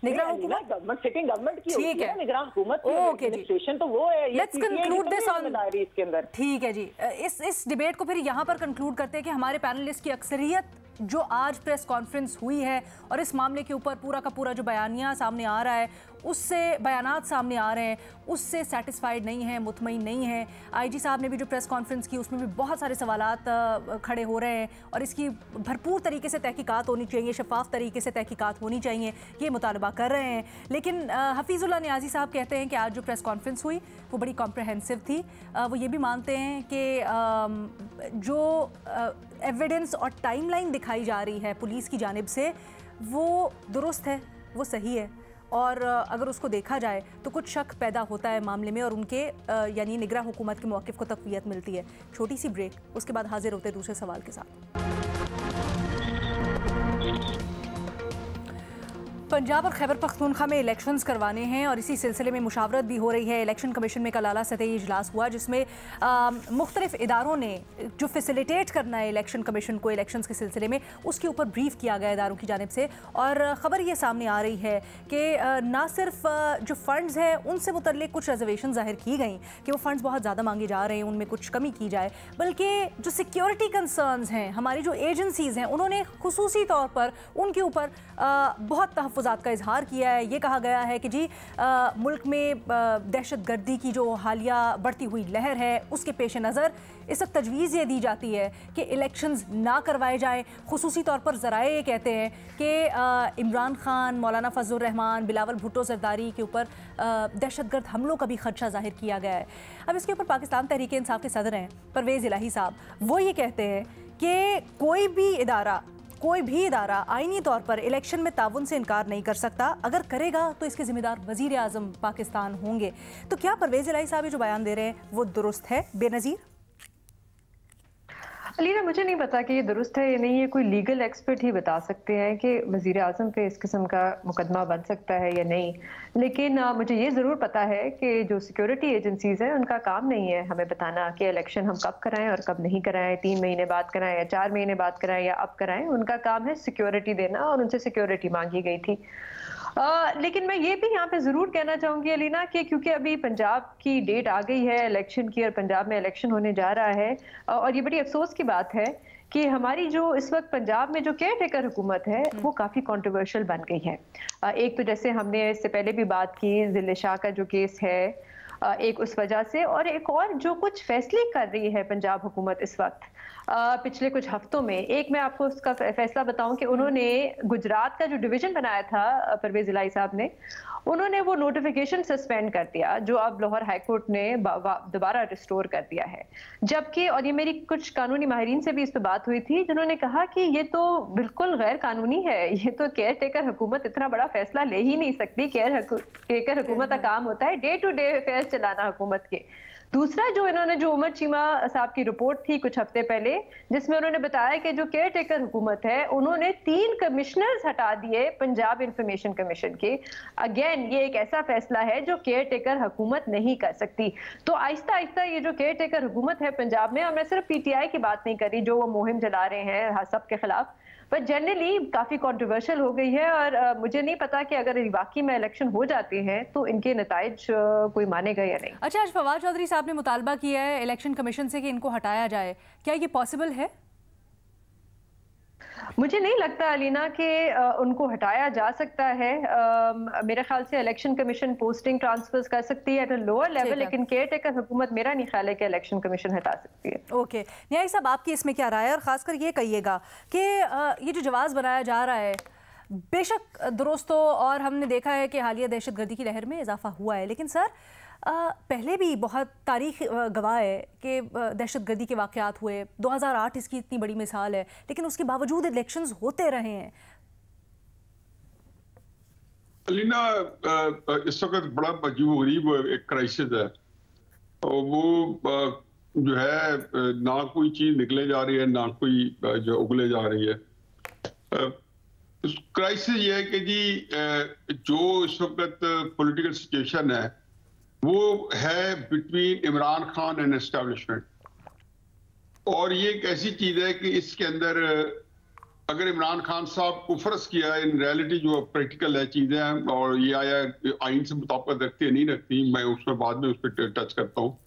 निगरान हुकूमत, गवर्नमेंट, सिटिंग गवर्नमेंट की होती है निगरान हुकूमत की। ओके जी, स्टेशन तो वो है। लेट्स कंक्लूड दिस ऑन इसके अंदर। ठीक है जी, इस डिबेट को फिर यहाँ पर कंक्लूड करते हैं कि हमारे पैनलिस्ट की अक्सरियत जो आज प्रेस कॉन्फ्रेंस हुई है और इस मामले के ऊपर पूरा का पूरा जो बयानिया सामने आ रहा है, उससे बयानात सामने आ रहे हैं, उससे सेटिस्फाइड नहीं है, मुतमईन नहीं है। IG साहब ने भी जो प्रेस कॉन्फ्रेंस की उसमें भी बहुत सारे सवालात खड़े हो रहे हैं और इसकी भरपूर तरीके से तहकीकात होनी चाहिए, शफाफ तरीके से तहकीकात होनी चाहिए, ये मुतालबा कर रहे हैं। लेकिन हफीजुल्लाह नियाज़ी साहब कहते हैं कि आज जो प्रेस कॉन्फ्रेंस हुई वो बड़ी कॉम्प्रहेंसिव थी। वो ये भी मानते हैं कि जो एविडेंस और टाइमलाइन दिखाई जा रही है पुलिस की जानिब से वो दुरुस्त है, वो सही है, और अगर उसको देखा जाए तो कुछ शक पैदा होता है मामले में और उनके यानी निगरान हुकूमत के मौक़िफ़ को तक़वियत मिलती है। छोटी सी ब्रेक, उसके बाद हाजिर होते दूसरे सवाल के साथ। पंजाब और खैबर पख्तूनख्वा में इलेक्शंस करवाने हैं और इसी सिलसिले में मुशावरत भी हो रही है। इलेक्शन कमीशन में कल आला सतही इजलास हुआ जिसमें मुख्तलिफ इदारों ने जो फैसिलिटेट करना है इलेक्शन कमीशन को इलेक्शंस के सिलसिले में, उसके ऊपर ब्रीफ किया गया इदारों की जानिब से। और ख़बर ये सामने आ रही है कि ना सिर्फ जो फ़ंड्स हैं उनसे मुतल्लिक कुछ रिजर्वेशन ज़ाहिर की गई कि वो फ़ंड्स बहुत ज़्यादा मांगे जा रहे हैं, उनमें कुछ कमी की जाए, बल्कि जो सिक्योरिटी कंसर्न्स हैं, हमारी जो एजेंसीज़ हैं, उन्होंने खुसूसी तौर पर उनके ऊपर बहुत तहफ़्फ़ुज़ात का इजहार किया है। ये कहा गया है कि जी मुल्क में दहशत गर्दी की जो हालिया बढ़ती हुई लहर है उसके पेश नज़र इस वक्त तजवीज़ ये दी जाती है कि इलेक्शंस ना करवाए जाएँ। खुसूसी तौर पर ज़राए ये कहते हैं कि इमरान खान, मौलाना फजलुर रहमान, बिलावल भुट्टो जरदारी के ऊपर दहशतगर्द हमलों का भी खदशा जाहिर किया गया है। अब इसके ऊपर पाकिस्तान तहरीक इंसाफ के सदर हैं परवेज़ इलाही साहब, वो ये कहते हैं कि कोई भी इदारा आईनी तौर पर इलेक्शन में ताउन से इनकार नहीं कर सकता, अगर करेगा तो इसके ज़िम्मेदार वज़ीर आज़म पाकिस्तान होंगे। तो क्या परवेज़ इलाही साहब जो बयान दे रहे हैं वो दुरुस्त है बेनज़ीर?
अलीना, मुझे नहीं पता कि ये दुरुस्त है या नहीं, ये कोई लीगल एक्सपर्ट ही बता सकते हैं कि वज़ीर आज़म पे इस किस्म का मुकदमा बन सकता है या नहीं। लेकिन मुझे ये ज़रूर पता है कि जो सिक्योरिटी एजेंसीज़ हैं उनका काम नहीं है हमें बताना कि इलेक्शन हम कब कराएं और कब नहीं कराएं, 3 महीने बाद कराएं या 4 महीने बाद कराएं या अब कराएं। उनका काम है सिक्योरिटी देना और उनसे सिक्योरिटी मांगी गई थी। लेकिन मैं ये भी यहाँ पे ज़रूर कहना चाहूँगी अलीना कि क्योंकि अभी पंजाब की डेट आ गई है इलेक्शन की और पंजाब में इलेक्शन होने जा रहा है, और ये बड़ी अफसोस की बात है कि हमारी जो इस वक्त पंजाब में जो केयर टेकर हुकूमत है वो काफ़ी कंट्रोवर्शियल बन गई है। एक तो जैसे हमने इससे पहले भी बात की ज़िले शाह का जो केस है, एक उस वजह से, और एक और जो कुछ फैसले कर रही है पंजाब हुकूमत इस वक्त पिछले कुछ हफ्तों में। एक मैं आपको उसका फैसला बताऊं कि उन्होंने गुजरात का जो डिवीजन बनाया था परवेज़ इलाही साहब ने, उन्होंने वो नोटिफिकेशन सस्पेंड कर दिया जो अब लाहौर हाई कोर्ट ने दोबारा रिस्टोर कर दिया है। जबकि, और ये मेरी कुछ कानूनी माहिरीन से भी इस पर बात हुई थी जिन्होंने कहा कि ये तो बिल्कुल गैर कानूनी है, ये तो केयर टेकर हुकूमत इतना बड़ा फैसला ले ही नहीं सकती। केयर टेकर हुकूमत का काम होता है डे टू डे अफेयर चलाना हुकूमत के। दूसरा जो इन्होंने जो उमर चीमा साहब की रिपोर्ट थी कुछ हफ्ते पहले जिसमें उन्होंने बताया कि जो केयर टेकर हुकूमत है उन्होंने 3 कमिश्नर्स हटा दिए पंजाब इंफॉर्मेशन कमीशन के। अगेन ये एक ऐसा फैसला है जो केयर टेकर हुकूमत नहीं कर सकती। तो आहिस्ता आहिस्ता ये जो केयर टेकर हुकूमत है पंजाब में, और मैं सिर्फ PTI की बात नहीं कर रही जो वो मुहिम चला रहे हैं सबके खिलाफ, पर जनरली काफ़ी कंट्रोवर्शियल हो गई है। और मुझे नहीं पता कि अगर वाकई में इलेक्शन हो जाते हैं तो इनके नताइज कोई मानेगा या नहीं।
अच्छा, आज फवाद चौधरी साहब ने मुतालबा किया है इलेक्शन कमीशन से कि इनको हटाया जाए, क्या ये पॉसिबल है?
मुझे नहीं लगता अलीना कि उनको हटाया जा सकता है। मेरे ख्याल से इलेक्शन कमीशन पोस्टिंग ट्रांसफर्स कर सकती है एट अ लोअर लेवल, लेकिन केयर टेकर हुकूमत मेरा नहीं ख्याल है कि इलेक्शन कमीशन हटा सकती है।
ओके, न्याई साहब आपकी इसमें क्या राय है? और खासकर ये कहिएगा कि ये जो जवाज़ बनाया जा रहा है बेशक दुरुस्त हो और हमने देखा है कि हालिया दहशतगर्दी की लहर में इजाफा हुआ है, लेकिन सर पहले भी बहुत तारीख गवाह है कि दहशतगर्दी के वाक़यात हुए। 2008 इसकी इतनी बड़ी मिसाल है, लेकिन उसके बावजूद इलेक्शंस होते रहे हैं।
अलीना, इस वक्त बड़ा अजीब-ओ-गरीब एक क्राइसिस है और वो जो है ना कोई चीज निकले जा रही है ना कोई जो उगले जा रही है। क्राइसिस ये है कि जी जो इस वक्त पॉलिटिकल सिचुएशन है वो है between Imran Khan and establishment, और ये एक ऐसी चीज है कि इसके अंदर अगर इमरान खान साहब को फर्ज किया इन रियलिटी जो प्रैक्टिकल है चीजें, और ये आया आइन से मुताबिक रखती है नहीं रखती, मैं उसमें बाद में उस पर टच करता हूँ,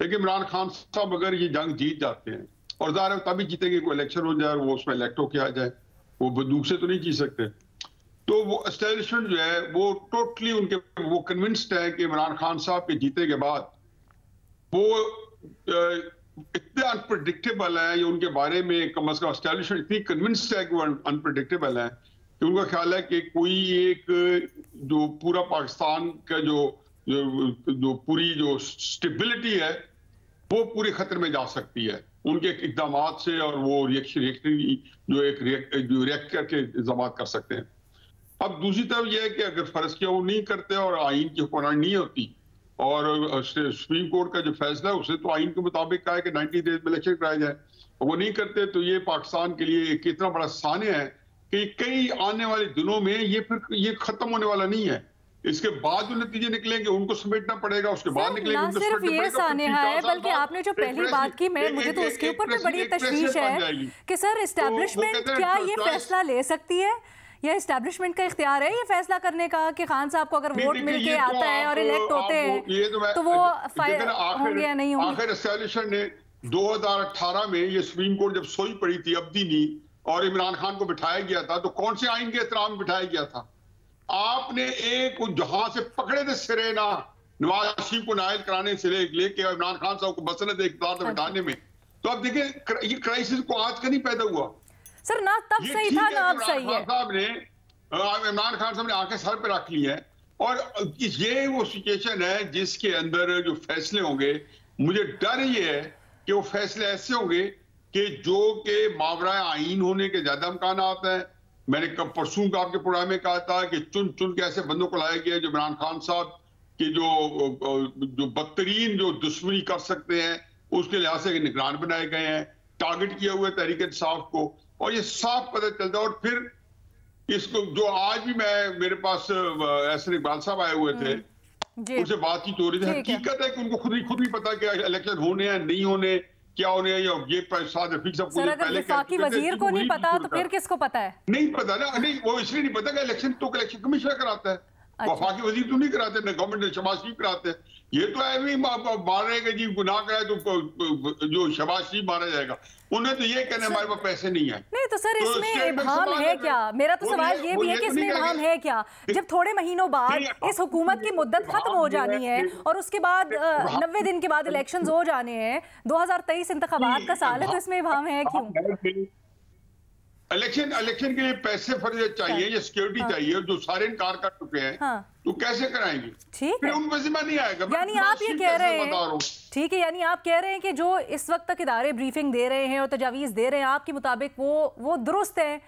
लेकिन इमरान खान साहब अगर ये जंग जीत जाते हैं, और ज़ाहिर है तभी जीतेंगे, कोई इलेक्शन हो जाए वो उसमें इलेक्ट होके आ जाए, वो बंदूक से तो नहीं जीत सकते। तो वो एस्टेब्लिशमेंट जो है वो टोटली उनके वो कन्विंस्ड है कि इमरान खान साहब के जीते के बाद वो इतने अनप्रेडिक्टेबल है, या उनके बारे में कम अज कम एस्टेब्लिशमेंट इतनी कन्विंस्ड है कि वो अनप्रेडिक्टेबल है कि उनका ख्याल है कि कोई एक जो पूरा पाकिस्तान का जो पूरी जो स्टेबिलिटी है वो पूरे खतरे में जा सकती है उनके इकदाम से, और वो रिएक्ट करके इल्जाम कर सकते हैं। अब दूसरी तरफ यह है कि अगर फर्ज किया वो नहीं करते और आइन की हुक्मरानी नहीं होती, और सुप्रीम कोर्ट का जो फैसला है उसे तो आइन के मुताबिक कहा है कि 90 डेज में इलेक्शन कराया जाए, और वो नहीं करते, तो ये पाकिस्तान के लिए एक इतना बड़ा सान्य है कि कई आने वाले दिनों में ये खत्म होने वाला नहीं है। इसके बाद जो नतीजे निकलेंगे उनको समेटना पड़ेगा, उसके बाद निकलेंगे
ना सिर्फ ये सानेहा है, बल्कि आपने जो पहली बात की, मैं मुझे तो उसके ऊपर भी बड़ी तशवीश है कि सर एस्टैब्लिशमेंट क्या ये फैसला ले सकती है, या एस्टैब्लिशमेंट का इख्तियार है ये फैसला करने का कि खान साहब को अगर वोट मिलके आता है और इलेक्ट होते हैं तो वो होंगे या नहीं होंगे।
आखिर एस्टैब्लिशमेंट ने 2018 में ये सुप्रीम कोर्ट जब सोई पड़ी थी अब्दी नी और इमरान खान को बिठाया गया था, तो कौन से आइन के एहतराम में बिठाया गया था? आपने एक जहां से पकड़े थे सिरे ना नवाज शरीफ को नायल कराने से लेके इमरान खान साहब को मसनद इक़्तिदार तक बिठाने में, तो अब देखिए ये क्राइसिस को आज का नहीं पैदा हुआ
सर, ना तब सही था ना अब सही है।
इमरान खान साहब ने आंखें सर पे रख ली है, और ये वो सिचुएशन है जिसके अंदर जो फैसले होंगे, मुझे डर ये है कि वो फैसले ऐसे होंगे कि जो के मावरा आइन होने के ज्यादा इम्कान आता है। मैंने कब परसों का आपके प्रोग्राम में कहा था कि चुन चुन के ऐसे बंदों को लाया गया जो इमरान खान साहब की जो बदतरीन जो दुश्मनी कर सकते हैं उसके लिहाज से निगरान बनाए गए हैं, टारगेट किया हुआ है तहरीक इंसाफ को, और ये साफ पता चलता है। और फिर इसको जो आज भी मेरे पास एहसन इकबाल साहब आए हुए थे, उनसे बातचीत हो रही थी, हकीकत है कि उनको खुद भी पता है कि इलेक्शन होने हैं नहीं होने, क्या होने हैं, ये साद रफीक साहब
सर अगर वफाकी वजीर को नहीं पता तो फिर किसको पता है? नहीं
पता ना, नहीं वो इसलिए नहीं पता कि इलेक्शन तो इलेक्शन कमीशन कराता है। अच्छा। वफाकी वजीर तो नहीं कराते, ना गवर्नमेंट ने शहबाज शरीफ कराते हैं। ये तो ऐसे ही मार रहे हैं जी गुनाह कराए तो जो शहबाज शरीफ मारा जाएगा, उन्हें तो ये कहने हमारे पास पैसे नहीं है।
नहीं तो सर इसमें इब्हाम है क्या? मेरा तो सवाल ये भी है कि इसमें इब्हाम है क्या, जब थोड़े महीनों बाद इस हुकूमत की मुद्दत खत्म हो जानी है और उसके बाद 90 दिन के बाद इलेक्शंस हो जाने हैं, 2023 इंतखाबात का साल है, तो इसमें इब्हाम है क्यों?
इलेक्शन के लिए पैसे फर्ज चाहिए या सिक्योरिटी चाहिए, जो सारे इनकार कर चुके हैं, तो कैसे कराएंगे?
ठीक है,
उनका जिम्मा नहीं आएगा।
यानी आप ये कह रहे हैं, ठीक है, यानी आप कह रहे हैं कि जो इस वक्त तक इदारे ब्रीफिंग दे रहे हैं और तजावीज़ दे रहे हैं आपके मुताबिक वो दुरुस्त है,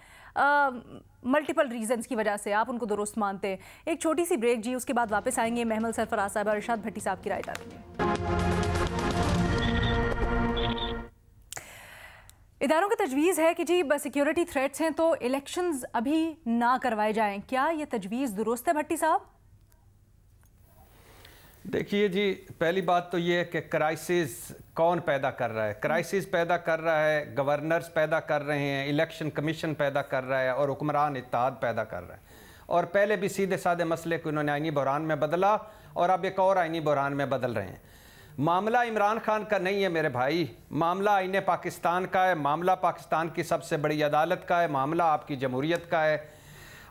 मल्टीपल रीजंस की वजह से आप उनको दुरुस्त मानते हैं। एक छोटी सी ब्रेक जी, उसके बाद वापस आएंगे। महमल सरफराज साहब और इरशाद भट्टी साहब की राय डालेंगे। इदारों की तजवीज़ है कि जी सिक्योरिटी थ्रेट्स हैं तो इलेक्शंस अभी ना करवाए जाएं, क्या ये तजवीज़ दुरुस्त है भट्टी साहब?
देखिए जी, पहली बात तो ये है कि क्राइसिस कौन पैदा कर रहा है? क्राइसिस पैदा कर रहा है गवर्नर्स पैदा कर रहे हैं, इलेक्शन कमीशन पैदा कर रहा है और हुक्मरान इत्तेहाद पैदा कर रहा है। और पहले भी सीधे साधे मसले को उन्होंने आईनी बहरान में बदला और अब एक और आईनी बहरान में बदल रहे हैं। मामला इमरान खान का नहीं है मेरे भाई, मामला आईने पाकिस्तान का है, मामला पाकिस्तान की सबसे बड़ी अदालत का है, मामला आपकी जमहूरियत का है।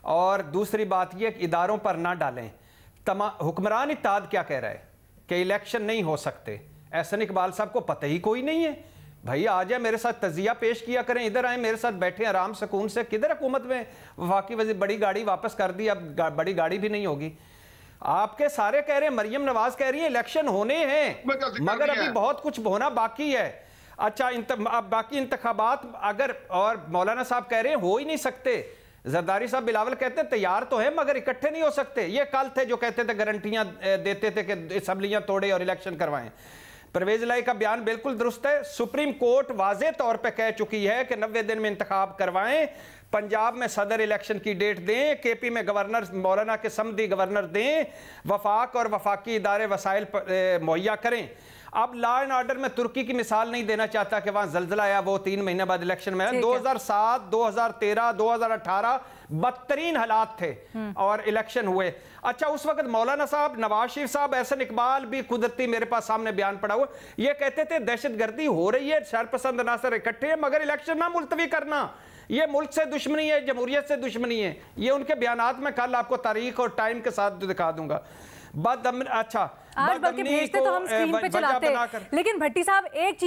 और दूसरी बात यह कि इदारों पर ना डालें। हुक्मरान इत्तेहाद क्या कह रहा है कि इलेक्शन नहीं हो सकते? एहसन इकबाल साहब को पता ही कोई नहीं है। भाई आ जाए मेरे साथ तजिया पेश किया करें, इधर आए मेरे साथ बैठे आराम सुकून से। किधर हुकूमत में वफाकी वज़ीर बड़ी गाड़ी वापस कर दी, अब बड़ी गाड़ी भी नहीं होगी। आपके सारे कह रहे हैं, मरियम नवाज कह रही है इलेक्शन होने हैं मगर अभी बहुत कुछ होना बाकी है। अच्छा अब बाकी इंतखाबात अगर, और मौलाना साहब कह रहे हैं हो ही नहीं सकते, जरदारी साहब बिलावल कहते हैं तैयार तो है मगर इकट्ठे नहीं हो सकते। ये कल थे जो कहते थे गारंटियां देते थे कि असम्बलियां तोड़े और इलेक्शन करवाएं। परवेज लाई का बयान बिल्कुल दुरुस्त है। सुप्रीम कोर्ट वाजे तौर पे कह चुकी है कि 90 दिन में इंतखाब करवाएं, पंजाब में सदर इलेक्शन की डेट दें, केपी में गवर्नर मौलाना के समधी गवर्नर दें, वफाक और वफाकी इदारे वसाइल मुहैया करें। अब लॉ एंड ऑर्डर में तुर्की की मिसाल नहीं देना चाहता कि वहां जल्जला आया, वो 3 महीने बाद इलेक्शन में 2007, 2013, 2018 बदतरीन हालात थे और इलेक्शन हुए। अच्छा उस वक्त मौलाना साहब, नवाज शरीफ साहब, एहसन इकबाल भी कुदरती मेरे पास सामने बयान पड़ा हुआ, ये कहते थे दहशतगर्दी हो रही है, शरपसंद अनासर इकट्ठे हैं मगर इलेक्शन ना मुलतवी करना, ये मुल्क से दुश्मनी है, जमहूरियत से दुश्मनी है। ये उनके बयानात में कल आपको तारीख और टाइम के साथ दिखा दूंगा। अच्छा
आज बल्कि भेजते तो हम स्क्रीन पे चलाते, लेकिन भट्टी साहब एक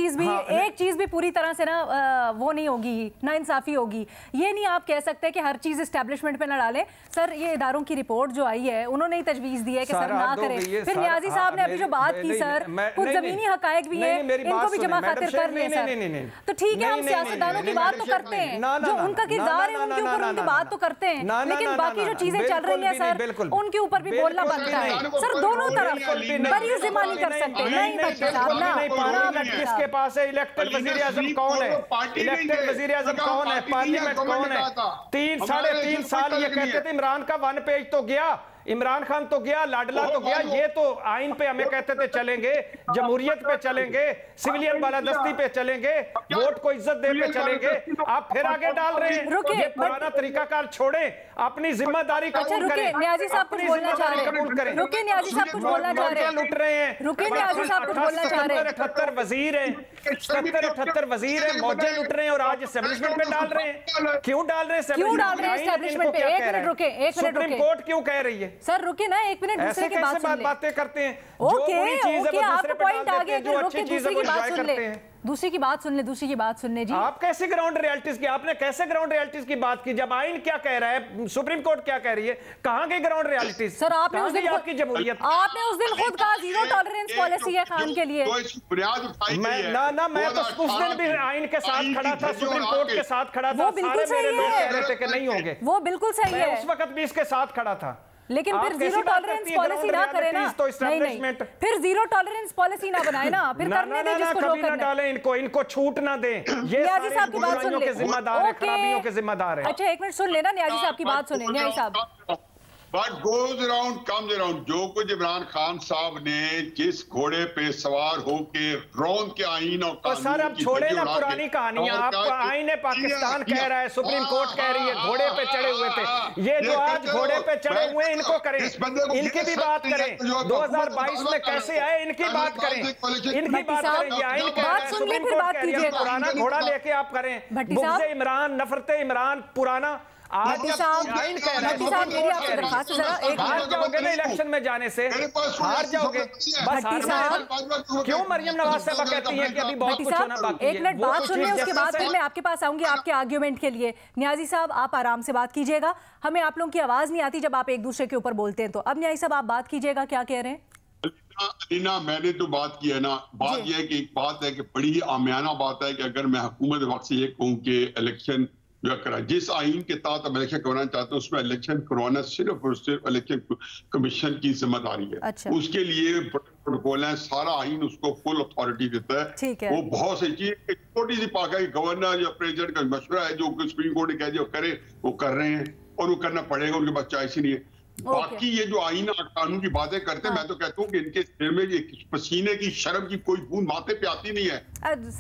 चीज भी पूरी तरह से ना वो नहीं होगी, ना इंसाफी होगी। ये नहीं आप कह सकते कि हर चीज एस्टेब्लिशमेंट पे ना डालें। सर ये इदारों की रिपोर्ट जो आई है उन्होंने ही तजवीज दी है कि सर ना करें। फिर नियाजी साहब ने अभी जो बात की सर, कुछ जमीनी हकायक भी है, इनको भी जमा खातिर कर लें सर। तो ठीक है, हम सियासतदानों की बात तो करते हैं, जो उनका किरदार है उनके ऊपर उनकी बात तो करते हैं, लेकिन बाकी जो चीजें चल रही है सर उनके ऊपर भी बोलना बनता है। सर दोनों तरफ बड़ी जिम्मा नहीं कर सकते। नहीं भट्टी साहब ना,
किसके पास है इलेक्टेड वजीर आजम कौन है? इलेक्टेड वजीर आजम कौन है? पार्लियामेंट कौन है? 3-3.5 साल ये कहते थे इमरान का 1 पेज तो गया, इमरान खान तो गया, लाडला तो गया, ये तो आइन पे हमें कहते थे चलेंगे, जमहूरियत पे चलेंगे, सिविलियन बालादस्ती पे चलेंगे, वोट को इज्जत दे पे चलेंगे। आप फिर आगे डाल रहे हैं। ये पुराना तरीकाकार छोड़े, अपनी जिम्मेदारी कबूल करें।
न्याजी साहब कुछ बोलना चाह रहे हैं। रुके न्याजी साहब कुछ बोलना चाह रहे हैं।
लुट रहे हैं।
रुके न्याजी साहब कुछ बोलना चाह रहे हैं।
78 वजीर हैं, 78 वजीर हैं, मौजे लुट रहे हैं और आज एस्टेब्लिशमेंट पे डाल रहे हैं। क्यों डाल रहे हैं
एस्टेब्लिशमेंट पे? एक मिनट रुके, एक मिनट रुके।
सुप्रीम कोर्ट क्यों कह रही है?
सर रुके ना, एक मिनट दूसरे की बात सुन ले।
बातें करते हैं।
ओके ओके, आपका पॉइंट आ गया। रुके, दूसरे की बात सुन ले, दूसरी की बात सुन ले, दूसरी की बात सुनने जी।
आप कैसे ग्राउंड रियलिटीज की, आपने कैसे ग्राउंड रियलिटीज की बात की? जब आइन क्या कह रहा है, सुप्रीम कोर्ट क्या कह रही है, कहां गई ग्राउंड रियलिटीज?
सर आपने उस दिन
आपकी जमहूरियत,
आपने उस दिन खुद कहा जीरो टॉलरेंस पॉलिसी है खान के लिए।
मैं तो उस दिन भी आइन के साथ खड़ा था, सुप्रीम कोर्ट के साथ खड़ा था।
बिल्कुल
सारे मेरे लोग
सही
कह रहे थे कि नहीं होंगे।
वो बिल्कुल सही है,
उस वक्त भी इसके साथ खड़ा था।
लेकिन फिर जीरो टॉलरेंस पॉलिसी ना करे ना। नहीं, फिर जीरो टॉलरेंस पॉलिसी ना बनाए ना, फिर करने दे जिसको जो करना है।
इनको छूट ना दे। ये
न्याजी साहब की बात सुन ले,
जिम्मेदार है, खराबियों के जिम्मेदार है।
अच्छा एक मिनट सुन लेना, न्याजी साहब की बात सुने। न्याजी साहब,
What goes around comes around। जो कुछ इमरान खान साहब ने जिस घोड़े पे सवार होके रौंद के आइन और
सर अब छोड़े ना पुरानी कहानियां। आपका आइन पाकिस्तान कह रहा है, सुप्रीम कोर्ट कह रही है घोड़े पे चढ़े हुए थे। ये जो आज घोड़े पे चढ़े हुए हैं इनको करें, इनकी भी बात करें। 2022 में कैसे आए इनकी बात करें, इनकी बात करें। ये आइन कह रहा है, सुप्रीम कोर्ट कह रही है, पुराना घोड़ा लेके आप करें। बुग़्ज़ इमरान, नफरत इमरान पुराना।
हार
जाओगे ना इलेक्शन में जाने से, हार जाओगे बस। क्यों मरियम नवाज साहबा कहती हैं कि अभी बहुत कुछ होना बाकी है?
एक मिनट बात सुनिए, उसके बाद फिर मैं आपके पास आऊंगी आपके आर्ग्यूमेंट के लिए। न्याजी साहब आप आराम से बात कीजिएगा, हमें आप लोगों की आवाज नहीं आती जब आप एक दूसरे के ऊपर बोलते हैं। तो अब न्याजी साहब आप बात कीजिएगा, क्या कह रहे हैं?
अलीना मैंने तो बात की है ना। बात यह है कि एक बात है कि बड़ी ही आमियाना बात है कि अगर मैं हुकूमत वक्त से ये कहूँ कि इलेक्शन जो करा, जिस आइन के तहत हम इलेक्शन करवाना चाहते हैं उसमें इलेक्शन करवाना सिर्फ और सिर्फ इलेक्शन कमीशन की जिम्मेदारी है।
अच्छा।
उसके लिए प्रोटोकॉल है, सारा आइन उसको फुल अथॉरिटी देता है। वो बहुत सी चीज, छोटी सी पाक है, गवर्नर या प्रेसिडेंट का मशवरा है, जो सुप्रीम कोर्ट ने कह दिया करे वो कर रहे हैं और वो करना पड़ेगा, उनके पास चॉइस ही नहीं है। बाकी ये जो आइन कानून की बातें करते हैं, मैं तो कहता हूँ कि इनके सिर में पसीने की शर्म की कोई बूंद माथे पे आती नहीं है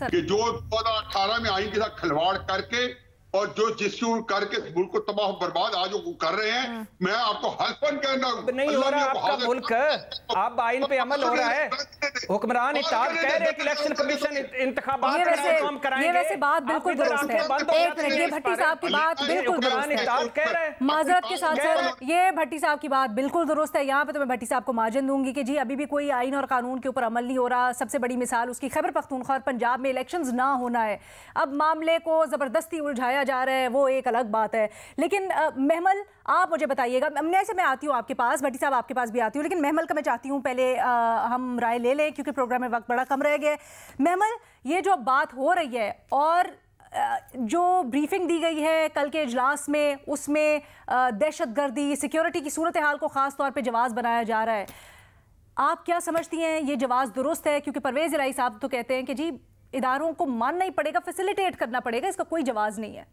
कि जो 2018 में आइन के साथ खिलवाड़ करके और जो जिसको करके मुल्क को तबाह बर्बाद आज वो कर रहे हैं। मैं आपको हल्फन कहना
नहीं हो रहा आपका मुल्क, आप आइन पे अमल हो रहा है। हुक्मरान इत्तेहाद कह रहे हैं कि इलेक्शन कमीशन इंतखाबात हम कराएंगे।
ये वैसे बात बिल्कुल दुरुस्त है। एक मिनट, ये भट्टी साहब की बात बिल्कुल दुरुस्त है। माजरत के साथ सर, ये भट्टी साहब की बात बिल्कुल दुरुस्त है। यहाँ पे तो मैं भट्टी साहब को माजन दूंगी कि जी अभी भी कोई आइन और कानून के ऊपर अमल नहीं हो रहा। सबसे बड़ी मिसाल उसकी खैबर पख्तूनख्वा और पंजाब में इलेक्शंस ना होना है। अब मामले को जबरदस्ती उलझाया जा रहा है, वो एक अलग बात है। लेकिन महमल आप मुझे बताइएगा, से मैं आती हूँ आपके पास, भट्टी साहब आपके पास भी आती हूँ, लेकिन महमल का मैं चाहती हूँ पहले हम राय ले लें क्योंकि प्रोग्राम में वक्त बड़ा कम रह गया है। महमल, ये जो बात हो रही है और जो ब्रीफिंग दी गई है कल के इजलास में, उसमें दहशतगर्दी सिक्योरिटी की सूरत हाल को खास तौर पे जवाब बनाया जा रहा है, आप क्या समझती हैं ये जवाब दुरुस्त है? क्योंकि परवेज इलाही साहब तो कहते हैं कि जी इदारों को मानना ही पड़ेगा, फैसिलिटेट करना पड़ेगा, इसका कोई जवाब नहीं है।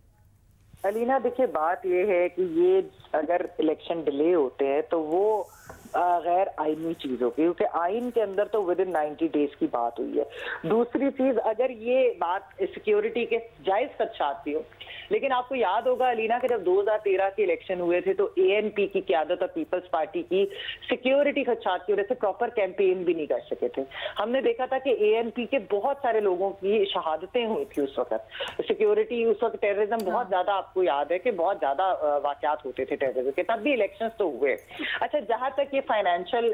अलीना देखिए बात ये है कि ये अगर इलेक्शन डिले होते हैं तो वो गैर आईनी चीजों की, क्योंकि आइन के अंदर तो विद इन 90 डेज की बात हुई है। दूसरी चीज, अगर ये बात सिक्योरिटी के जायज खदशात भी हो, लेकिन आपको याद होगा अलीना कि जब 2013 के इलेक्शन हुए थे तो एएनपी की क़यादत और पीपल्स पार्टी की सिक्योरिटी खदशात की वजह से प्रॉपर कैंपेन भी नहीं कर सके थे। हमने देखा था कि एएनपी के बहुत सारे लोगों की शहादतें हुई थी उस वक्त। सिक्योरिटी उस वक्त टेररिज्म बहुत ज्यादा, आपको याद है कि बहुत ज्यादा वाकयात होते थे टेररिज्म के, तब भी इलेक्शन तो हुए। अच्छा, जहां तक ये फाइनेंशियल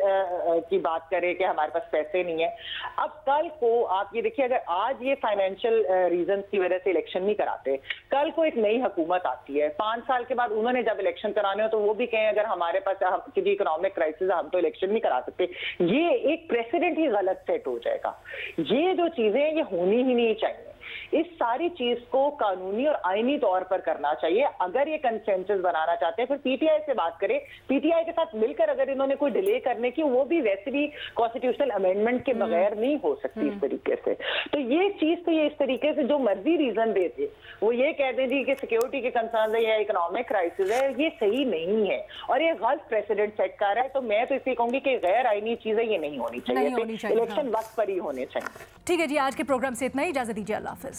की बात करें कि हमारे पास पैसे नहीं है, अब कल को आप ये देखिए, अगर आज ये फाइनेंशियल रीजन की वजह से इलेक्शन नहीं कराते, कल को एक नई हुकूमत आती है, 5 साल के बाद उन्होंने जब इलेक्शन कराने हो तो वो भी कहें अगर हमारे पास किसी इकोनॉमिक क्राइसिस है हम तो इलेक्शन नहीं करा सकते। ये एक प्रेसिडेंट ही गलत सेट हो जाएगा। ये जो चीजें ये होनी ही नहीं चाहिए। इस सारी चीज को कानूनी और आईनी तौर पर करना चाहिए। अगर ये कंसेंसस बनाना चाहते हैं, फिर पीटीआई से बात करें, पीटीआई के साथ मिलकर अगर इन्होंने कोई डिले करने की, वो भी वैसे भी कॉन्स्टिट्यूशनल अमेंडमेंट के बगैर नहीं हो सकती इस तरीके से। तो ये चीज तो ये इस तरीके से जो मर्जी रीजन देते, वो ये कहते हैं जी कि सिक्योरिटी के कंसर्न है या इकोनॉमिक क्राइसिस है, ये सही नहीं है और ये गलत प्रेसिडेंट सेट कर रहा है। तो मैं तो इसलिए कहूंगी कि गैर आईनी चीजें ये नहीं होनी चाहिए, इलेक्शन वक्त पर ही होने चाहिए।
ठीक है जी, आज के प्रोग्राम से इतना ही, इजाजत दीजिए, अल्लाह।